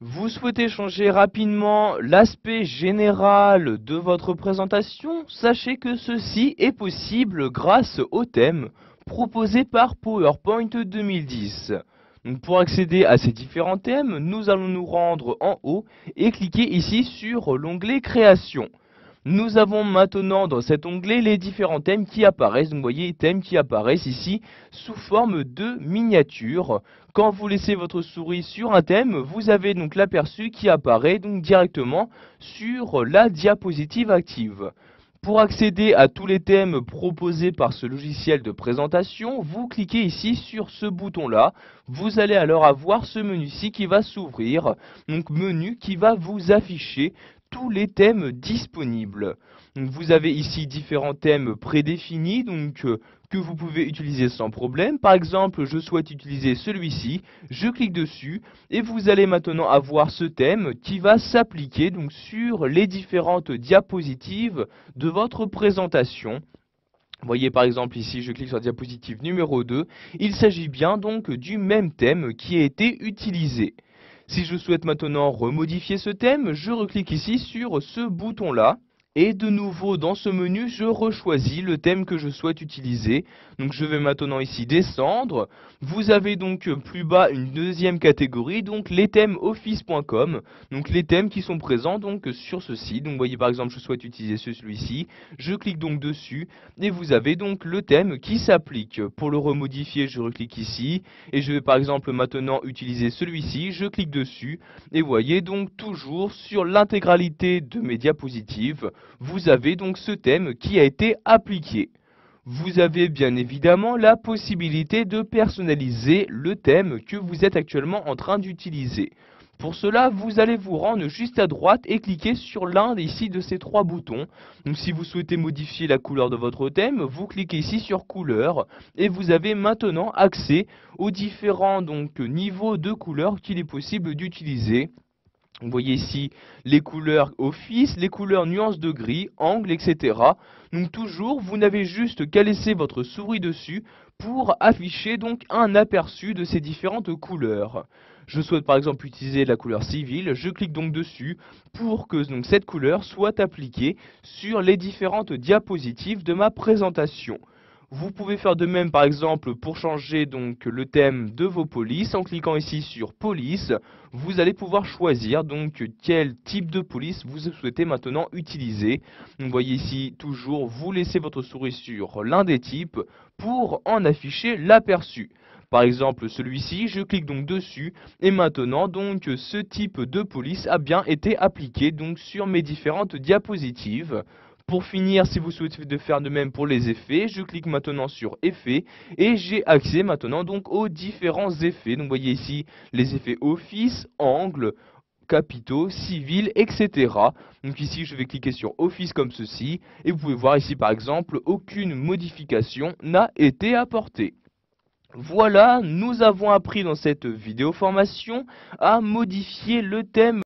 Vous souhaitez changer rapidement l'aspect général de votre présentation? Sachez que ceci est possible grâce au thème proposé par PowerPoint 2010. Donc pour accéder à ces différents thèmes, nous allons nous rendre en haut et cliquer ici sur l'onglet Création. Nous avons maintenant dans cet onglet les différents thèmes qui apparaissent. Donc vous voyez, thèmes qui apparaissent ici sous forme de miniatures. Quand vous laissez votre souris sur un thème, vous avez donc l'aperçu qui apparaît donc directement sur la diapositive active. Pour accéder à tous les thèmes proposés par ce logiciel de présentation, vous cliquez ici sur ce bouton-là. Vous allez alors avoir ce menu-ci qui va s'ouvrir, donc menu qui va vous afficher tous les thèmes disponibles. Donc, vous avez ici différents thèmes prédéfinis que vous pouvez utiliser sans problème. Par exemple, je souhaite utiliser celui-ci, je clique dessus et vous allez maintenant avoir ce thème qui va s'appliquer donc sur les différentes diapositives de votre présentation. Vous voyez par exemple ici, je clique sur la diapositive numéro 2, il s'agit bien donc du même thème qui a été utilisé. Si je souhaite maintenant remodifier ce thème, je reclique ici sur ce bouton-là. Et de nouveau dans ce menu, je rechoisis le thème que je souhaite utiliser. Donc je vais maintenant ici descendre. Vous avez donc plus bas une deuxième catégorie, donc les thèmes office.com. Donc les thèmes qui sont présents donc sur ce site. Donc vous voyez par exemple, je souhaite utiliser celui-ci. Je clique donc dessus et vous avez donc le thème qui s'applique. Pour le remodifier, je reclique ici et je vais par exemple maintenant utiliser celui-ci. Je clique dessus et vous voyez donc toujours sur l'intégralité de mes diapositives, vous avez donc ce thème qui a été appliqué. Vous avez bien évidemment la possibilité de personnaliser le thème que vous êtes actuellement en train d'utiliser. Pour cela, vous allez vous rendre juste à droite et cliquer sur l'un ici de ces trois boutons. Donc si vous souhaitez modifier la couleur de votre thème, vous cliquez ici sur couleur et vous avez maintenant accès aux différents niveaux de couleurs qu'il est possible d'utiliser. Vous voyez ici les couleurs office, les couleurs nuances de gris, angle, etc. Donc toujours, vous n'avez juste qu'à laisser votre souris dessus pour afficher donc un aperçu de ces différentes couleurs. Je souhaite par exemple utiliser la couleur civile, je clique donc dessus pour que donc, cette couleur soit appliquée sur les différentes diapositives de ma présentation. Vous pouvez faire de même par exemple pour changer donc le thème de vos polices en cliquant ici sur police. Vous allez pouvoir choisir donc quel type de police vous souhaitez maintenant utiliser. Donc, vous voyez ici toujours vous laissez votre souris sur l'un des types pour en afficher l'aperçu. Par exemple celui-ci, je clique donc dessus et maintenant donc ce type de police a bien été appliqué donc sur mes différentes diapositives. Pour finir, si vous souhaitez faire de même pour les effets, je clique maintenant sur effets et j'ai accès maintenant donc aux différents effets. Donc vous voyez ici les effets office, angle, capitaux, civil, etc. Donc ici je vais cliquer sur office comme ceci et vous pouvez voir ici par exemple aucune modification n'a été apportée. Voilà, nous avons appris dans cette vidéo formation à modifier le thème